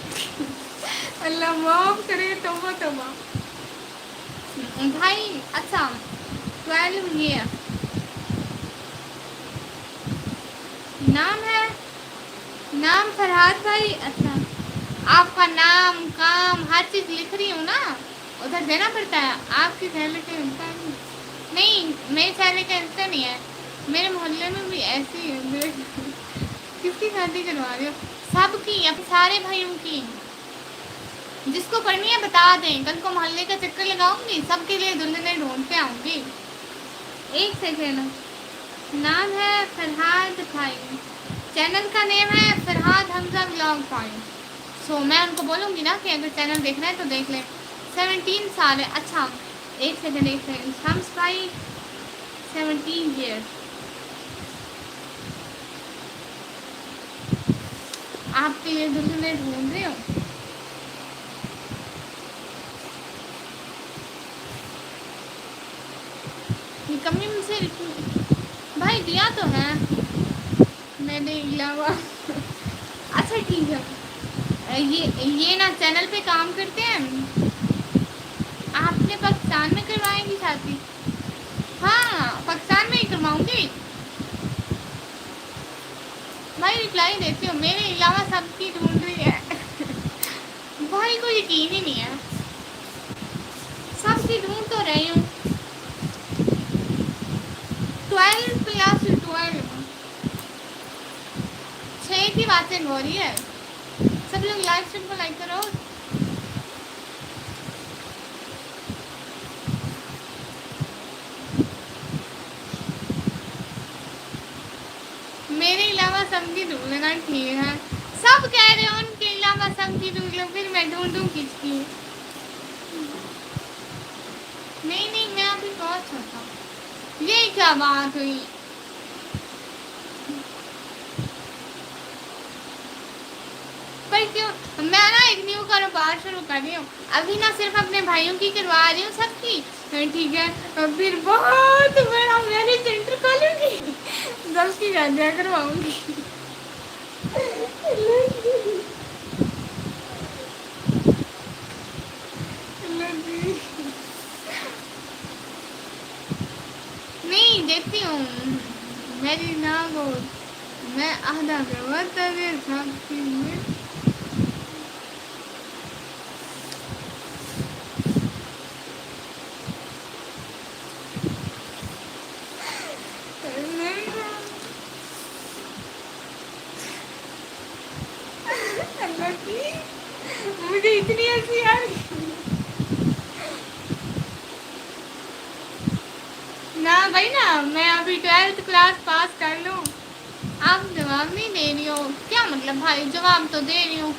اللہ معاف کرے، توبہ توبہ. بھائی اچھا 12 ایئر نام ہے، نام فرحات بھائی. اچھا آپ کا نام کام ہر چیز لکھ رہی ہوں نا، ادھر دینا پڑتا ہے. آپ کی سیلری کا انسٹا نہیں، میری سیلری کا انسٹا نہیں ہے. میرے محلے میں بھی ایسی ہے. کس کی شادی کروا رہے ہو؟ سب کی، اب سارے بھائیوں کی. جس کو کرنی ہے بتا دیں، کل کو محلے کا چکر لگاؤں گی، سب کے لیے دلہنیں ڈھونڈ کے آؤں گی. ایک سیکنڈ. نام ہے فرحاد بھائی، چینل کا نیم ہے فرحاد حمزہ ولاگ پوائنٹ. سو میں ان کو بولوں گی نا کہ اگر چینل دیکھنا ہے تو دیکھ لیں. 17 سال ہے. اچھا ایک سیکنڈ. شمس بھائی 17 ایئر. آپ کے لیے دلہنیں ڈھونڈ رہے ہو. یہ کمی مجھ سے بھائی دیا تو ہے میں نے علاوہ. اچھا ٹھیک ہے، یہ نا چینل پہ کام کرتے ہیں. آپ نے پاکستان میں کروائیں گی شادی؟ ہاں پاکستان میں ہی کرواؤں گی. بھائی رپلائی دیتی ہوں، میرے علاوہ سب کی ڈھونڈ رہی ہے. بھائی کو یقین ہی نہیں ہے. سب کی ڈھونڈ تو رہی ہوں. 12+12 6 کی باتیں ہو رہی ہے. سب لوگ لائف اسٹریم کو لائک کرو. میرے علاوہ سب کی ڈھونڈ لینا. ٹھیک ہے سب کہہ رہے ہو ان کے علاوہ سب کی ڈھونڈ لو، پھر میں ڈھونڈوں کس کی. نہیں نہیں میں ابھی بہت چھوٹا ہوں. یہ کیا بات ہوئی. پر کیوں، میں نا ایک نیو کاروبار شروع کر رہی ہوں. ابھی نہ صرف اپنے بھائیوں کی کروا رہی ہوں سب کی. ٹھیک ہے پھر بہت بڑا میرج سینٹر کھولوں گی، سب کی شادیاں کرواؤں گی. نہیں دیکھتی ہوں میری نام ہو، میں آدھا کرواتا ہے سب کی. مجھے اتنی ہنسی آ رہی نہ بھائی نا، میں ابھی 12th کلاس پاس کر لوں. آپ جواب نہیں دے رہی ہو، کیا مطلب بھائی جواب تو دے رہی ہوں.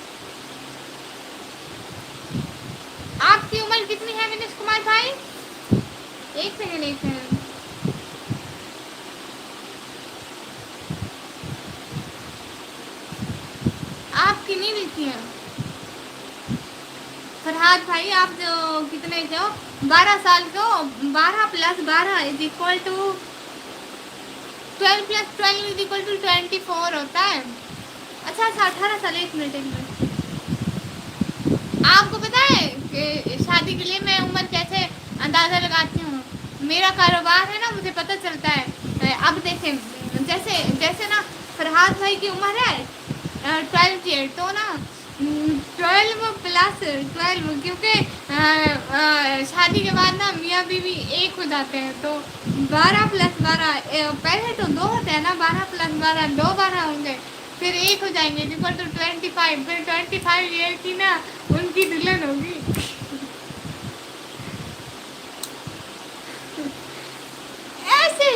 آپ کی عمر کتنی ہے ونش کمار بھائی؟ ایک سیکنڈ. آپ کی نہیں لکھی ہیں فرحاد بھائی. آپ جو کتنے کے ہو؟ 12 سال کے ہو. 12+12 = 12+12 = 24 ہوتا ہے. اچھا 18 سال. ایک منٹ. آپ کو پتا ہے کہ شادی کے لیے میں عمر کیسے اندازہ لگاتی ہوں؟ میرا کاروبار ہے نا، مجھے پتہ چلتا ہے. اب دیکھیں جیسے جیسے نا فرحاد بھائی کی عمر ہے 12 ایئر، تو نا 12+12 کیونکہ شادی کے بعد نا میاں بیوی ایک ہو جاتے ہیں، تو 12+12 پہلے تو 2 ہوتے ہیں نا. 12+12 2 12 ہوں گے، پھر ایک ہو جائیں گے = 25. پھر 25 ایئر کی نا ان کی دلہن ہوگی.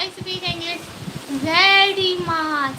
I speak English very much.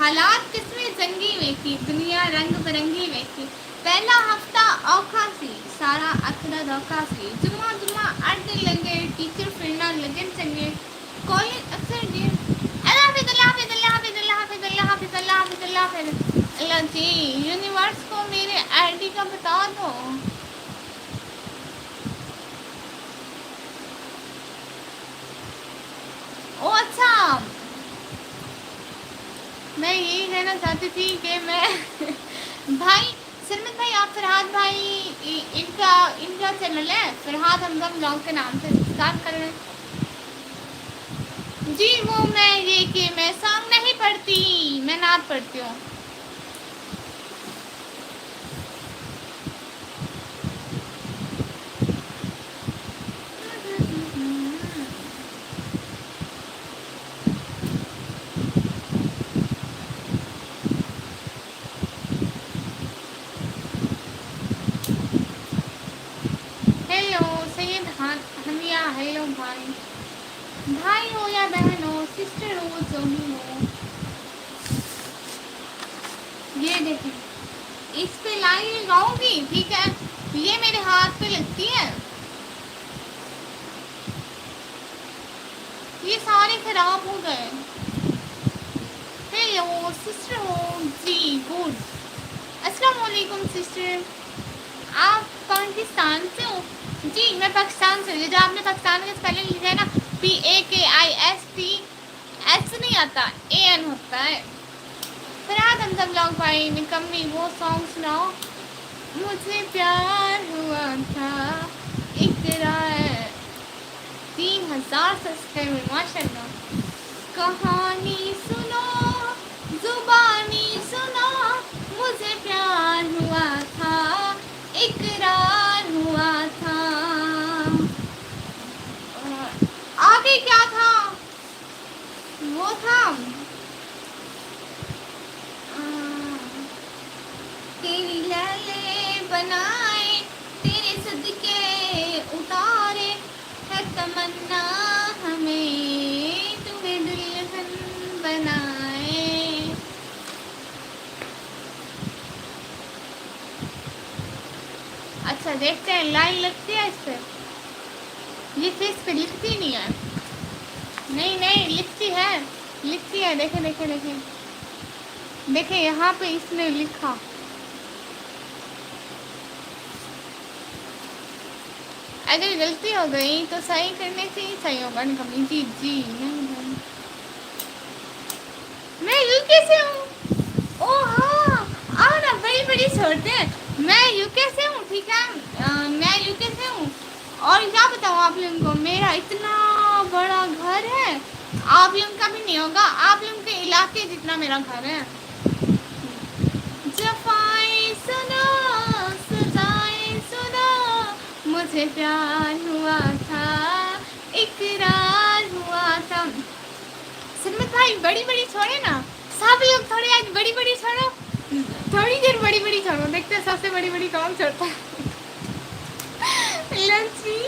حالات قسمیں زنگی میں تھی، دنیا رنگ برنگی میں تھی، پہلا ہفتہ اوکھا سی، سارا اکھڑا دھوکا سی، جمعہ جمعہ 8 دن لگے، ٹیچر پھرنا لگن چنگے، کالج اکثر دیر اللہ حافظ اللہ حافظ اللہ حافظ اللہ حافظ اللہ حافظ اللہ حافظ اللہ حافظ اللہ جی یونیورس کو میرے آئی ڈی کا بتا دو. او اچھا، میں یہی کہنا چاہتی تھی کہ میں بھائی سرمت بھائی، آپ فرحاد بھائی ان کا چینل ہے فرحاد حمزہ بلاگ کے نام سے سبسکرائب کر لیں. جی وہ میں یہ کہ میں سانگ نہیں پڑھتی، میں نعت پڑھتی ہوں. ہیلو سید حمیہ، ہیلو بھائی، بھائی ہو یا بہن ہو، سسٹر ہو جو بھی ہو. یہ دیکھیں اس پہ لائن لگاؤں گی، ٹھیک ہے، یہ میرے ہاتھ پہ لگتی ہے، یہ سارے خراب ہو گئے. ہیلو سسٹر ہو جی گڈ. السلام علیکم سسٹر، آپ پاکستان سے ہو؟ جی میں پاکستان سے ہوں. یہ جو آپ نے پاکستان کا اسپیلنگ لکھا ہے نا PAKIST، ایس نہیں آتا، AN ہوتا ہے. فرحاد حمزہ بلاگ بھائی نکمی وہ سانگ سناؤ. مجھے پیار ہوا تھا اقرار، 3000 سبسکرائبر ماشاء اللہ. کہانی سنو زبانی سنو، مجھے پیار ہوا تھا اقرار ہوا تھا. آگے کیا تھا؟ وہ تھا تیری لالے بنائے، تیرے صدقے اتارے، ہے تمنا ہمیں تمہیں دلہن بنائے. اچھا دیکھتے ہیں لائن لگتی ہے اس پہ. یہ فیس پہ لکھتی نہیں ہے. نہیں نہیں لکھتی ہے، لکھتی ہے. دیکھیں دیکھیں دیکھیں دیکھیں یہاں پہ اس نے لکھا. اگر غلطی ہو گئی تو صحیح کرنے سے ہی صحیح ہوگا. نکمی جی جی نہیں میں یو کے سے ہوں. او ہاں آؤ نا، بڑی بڑی چھوڑتے ہیں. میں یو کے سے ہوں، ٹھیک ہے، میں یو کے سے ہوں. اور کیا بتاؤں آپ لوگوں کو، میرا اتنا بڑا گھر ہے، آپ لوگوں کا بھی نہیں ہوگا، آپ لوگوں کے علاقے جتنا میرا گھر ہے. جفائیں سنو سزائیں سنو، مجھے پیار ہوا تھا اقرار ہوا تھا. سنمت بھائی بڑی بڑی چھوڑے نا، سب لوگ تھوڑے آج بڑی بڑی چھوڑو، تھوڑی دیر بڑی بڑی چھوڑو، دیکھتے ہیں سب سے بڑی بڑی کون چھوڑتا ہے. لچی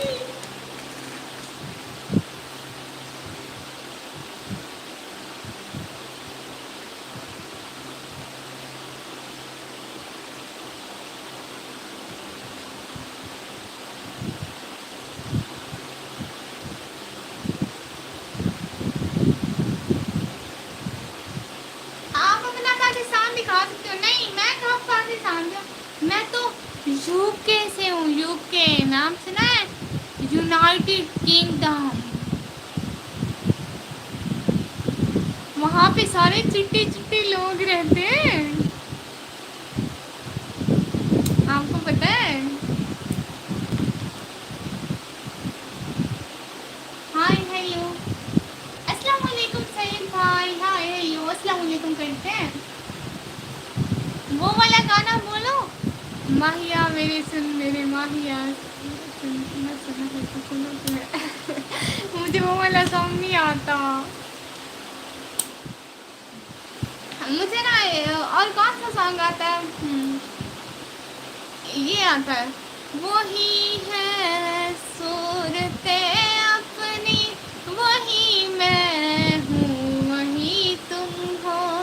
آپ اپنا پاکستان دکھا سکتے ہو. نہیں میں کہاں پاکستان سے ہوں، میں تو یو کے سے ہوں. یو کے نام سنا ہے؟ United kingdom. وہاں پہ سارے چٹے چٹے لوگ رہتے ہیں، آپ کو پتہ ہے. ہائے ہیلو السلام علیکم سید بھائی. ہائے ہیلو السلام علیکم کرتے ہیں. وہ والا گانا بولو، ماہیا میرے سن میرے ماہیا مجھے وہ والا سانگ نہیں آتا. مجھے نا اور کون سا سانگ آتا ہے، یہ آتا ہے، وہی ہے صورت اپنی وہی میں ہوں وہی تم ہو،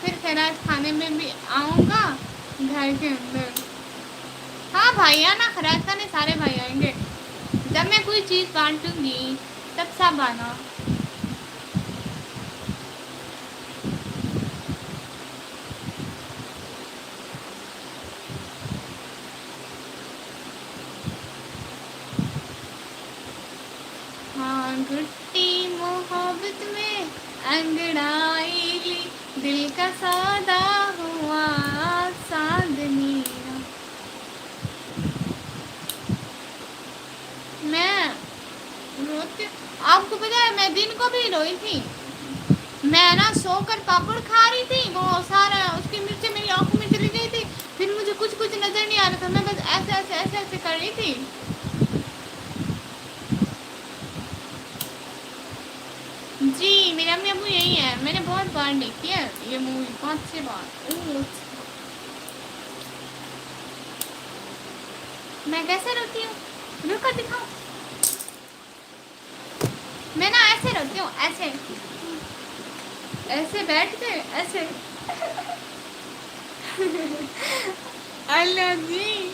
پھر خیرات کھانے میں بھی آؤں گا گھر کے اندر. ہاں بھائی آنا خیرات کھانے سارے بھائی آئیں گے. جب میں کوئی چیز بانٹوں گی تب سب آنا. ہاں گھٹی محبت میں انگڑائی لی دل کا سودا ہوا ساندنی. میں روتی آپ کو پتا ہے میں دن کو بھی روئی تھی. میں نا سو کر پاپڑ کھا رہی تھی وہ سارا اس کی مرچیں میری آنکھوں میں چلی گئی تھی. پھر مجھے کچھ نظر نہیں آ رہا تھا میں بس ایسے کر رہی تھی. جی میرے امی ابو یہی ہے. میں نے بہت بار دیکھی ہے یہ مووی 5-6 بار. میں کیسے روتی ہوں رو کر دکھاؤں. میں نا ایسے روتی ہوں ایسے ایسے بیٹھ کے ایسے. اللہ جی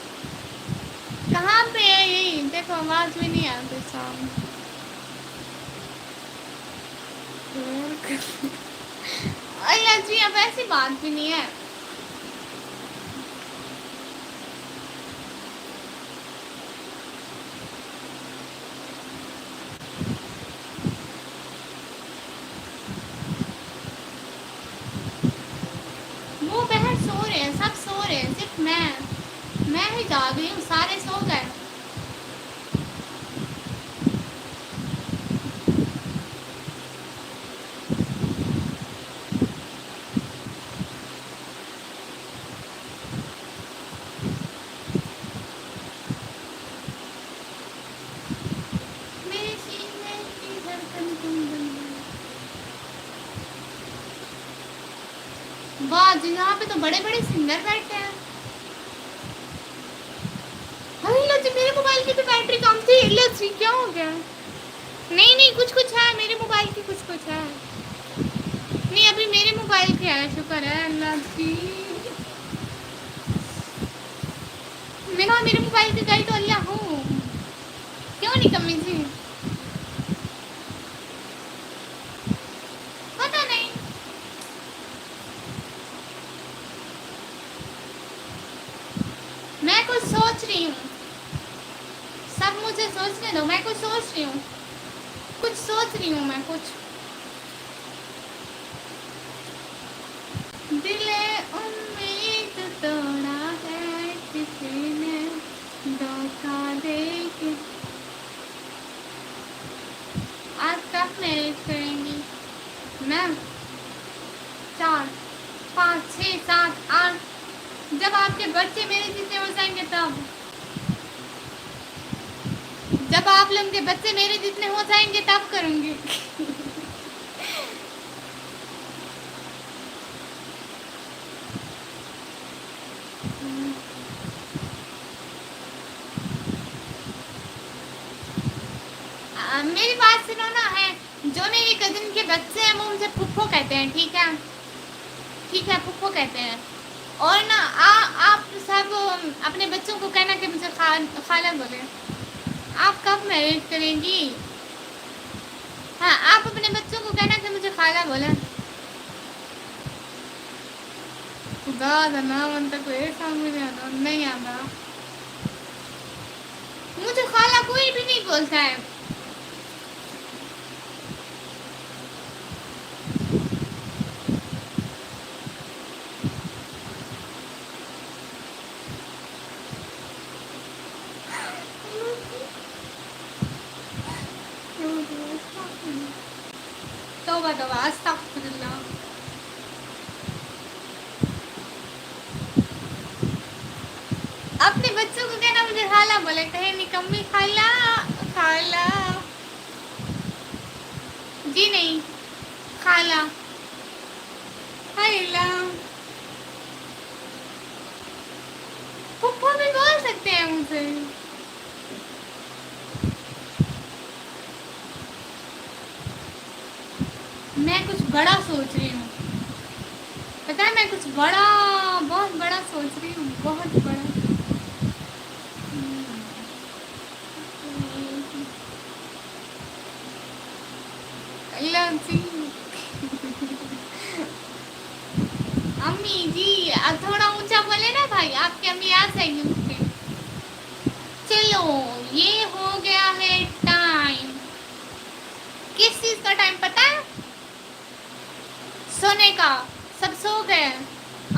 کہاں پہ ہے یہی دیکھو آواز بھی نہیں آتی صاف. اللہ جی اب ایسی بات بھی نہیں ہے. وہ بہن سو رہے ہیں سب سو رہے ہیں صرف میں ہی جاگ رہی ہوں سارے سو گئے. میرے سینے کی دھڑکن تم بن گئی. واہ جی یہاں پہ تو بڑے بڑے سنگر بیٹھے ہیں. اللہ جی میرے موبائل کی بھی بیٹری کم تھی. اللہ جی کیا ہو گیا. نہیں کچھ ہے میرے موبائل کی کچھ ہے. نہیں ابھی میرے موبائل کی ہے شکر ہے اللہ کی. میرے موبائل کی گئی تو اللہ ہوں کیوں نہیں کمی تھی. پتا نہیں. میں کچھ سوچ رہی ہوں. سب مجھے سوچنے دو میں کچھ سوچ رہی ہوں. کچھ سوچ رہی ہوں میں کچھ. دل امید توڑا ہے کسی نے دھوکا دے کے. آج کب میرج کریں گی. میں 4 5 6 7 8 جب آپ کے بچے میرے جتنے ہو جائیں گے تب. جب آپ لوگ کے بچے میرے جتنے ہو جائیں گے تب کروں گی. میری بات سنو نا ہے جو میری کزن کے بچے ہیں وہ مجھے پھپھو کہتے ہیں. ٹھیک ہے پھپھو کہتے ہیں. اور نا آپ سب اپنے بچوں کو کہنا کہ مجھے خالہ بولے. آپ کب میرج کریں گی. ہاں آپ اپنے بچوں کو کہنا کہ مجھے خالہ بولے. خدا نام تک نہیں آتا. مجھے خالہ کوئی بھی نہیں بولتا ہے. توبہ استغفر اللہ. اپنے بچوں کو کہنا مجھے خالہ بولے. کہیں نکمی خالہ. جی نہیں خالہ. خالہ پھپھو بھی بول سکتے ہیں مجھے. میں کچھ بڑا سوچ رہی ہوں. پتہ میں کچھ بڑا، بہت بڑا سوچ رہی ہوں، بہت بڑا. اللہ جی. امی جی تھوڑا اونچا بولے نا بھائی، آپ کی امی آ جائیں گی اٹھ کے. چلو یہ ہو گیا ہے ٹائم. کس چیز کا ٹائم پتہ ہے؟ سونے کا. سب سو گئے.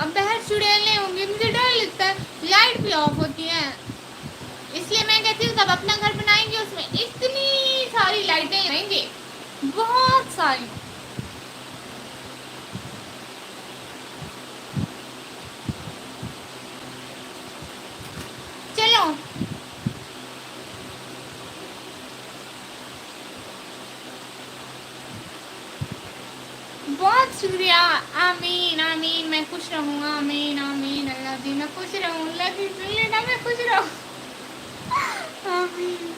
اب باہر چڑیلیں ہوں گی، مجھے ڈر لگتا ہے. لائٹ بھی آف ہوتی ہے، اس لیے میں کہتی ہوں جب اپنا گھر بنائیں گے اس میں اتنی ساری لائٹیں لگائیں گے، بہت ساری. چلو بہت شکریہ. آمین آمین. میں خوش رہوں. آمین آمین. اللہ دی میں خوش رہوں. اللہ دی سن لینا میں خوش رہوں. آمین.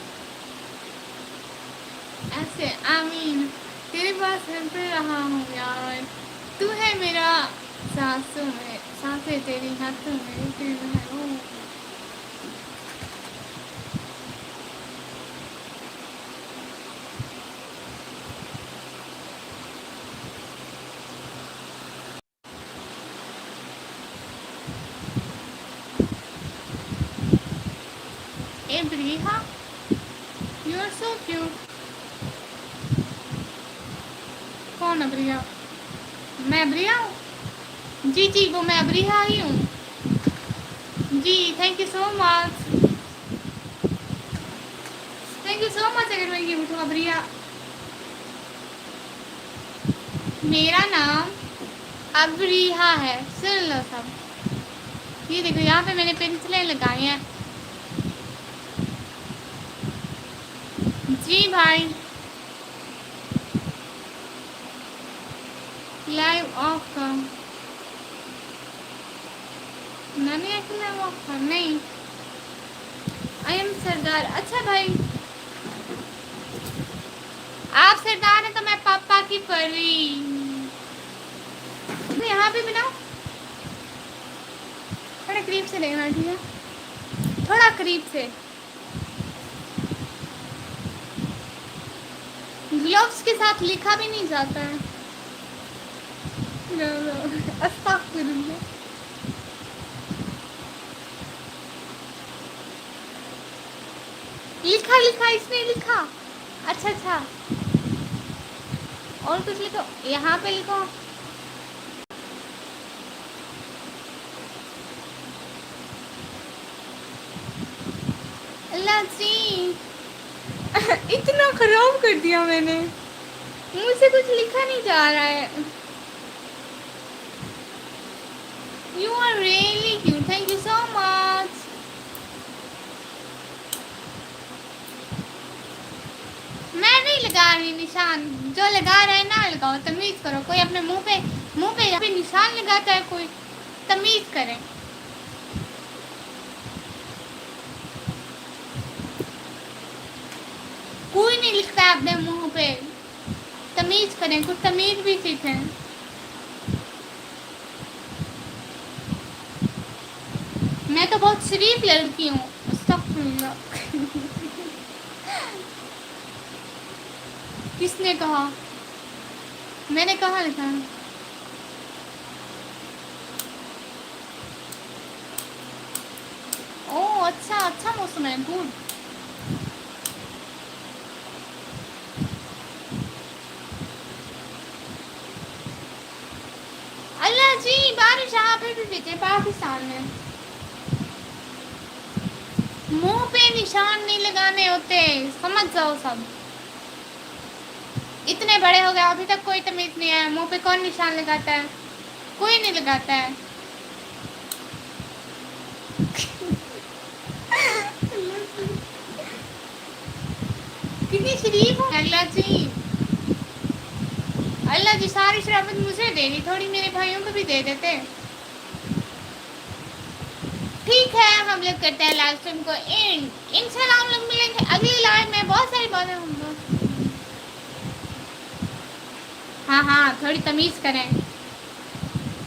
ایسے آمین. تیرے پاس گھر پہ رہا ہوں یار. تو ہے میرا سانسوں میں، سانسیں تیری ہاتھوں میں دل ہے. اے بریحا یو آر سو کیوٹ. کون ابریحا؟ میں ابریحا ہوں؟ جی جی وہ میں ابریحا ہی ہوں. جی thank you so much. Thank you so much. اگر میں یہ پوچھوں ابریحا. میرا نام ابریحا ہے. سن لو سب. یہ دیکھو یہاں پہ میں نے پنسلیں لگائی ہیں. جی بھائی. لائیو آف کا میں نے ایسے لائیو آف کا نہیں. آئی ایم سردار. اچھا بھائی آپ سردار ہیں تو میں پاپا کی پری. یہاں پہ بناؤ. تھوڑا قریب سے دیکھنا ٹھیک ہے، تھوڑا قریب سے. گلوز کے ساتھ لکھا بھی نہیں جاتا ہے. استغفر اللہ. لکھا لکھا اس نے لکھا. اچھا اچھا. اور کچھ لکھو یہاں پہ لکھو. اللہ جی اتنا خراب کر دیا میں نے. مجھ سے کچھ لکھا نہیں جا رہا ہے. You are really cute. Thank you so much. میں نہیں لگا رہی نشان. جو لگا رہے ہیں نہ لگاؤ. تمیز کرو. کوئی اپنے منہ پہ نشان لگاتا ہے، کوئی تمیز کرے. کوئی نہیں لکھتا ہے اپنے منہ پہ. تمیز کریں، کچھ تمیز بھی سیکھیں. میں تو بہت شریف لڑکی ہوں. استغفر اللہ. کس نے کہا؟ میں نے کہاں لکھا؟ او اچھا اچھا موسم ہے. گڈ. اللہ جی بارش یہاں پہ بھی ہوئی ہے پاکستان میں. منہ پہ نشان نہیں لگانے ہوتے، سمجھ جاؤ سب. اتنے بڑے ہو گئے ابھی تک کوئی تمیز نہیں ہے. منہ پہ کون نشان لگاتا ہے؟ کوئی نہیں لگاتا ہے. کتنی شریف ہو. اللہ جی اللہ جی ساری شرافت مجھے دے دی، تھوڑی میرے بھائیوں کو بھی دے دیتے. ٹھیک ہے ہم لوگ کرتے ہیں لائف اسٹریم کو اینڈ. انشاءاللہ ہم لوگ ملیں گے اگلی لائف میں. بہت ساری باتیں ہوں گی. ہاں ہاں تھوڑی تمیز کریں.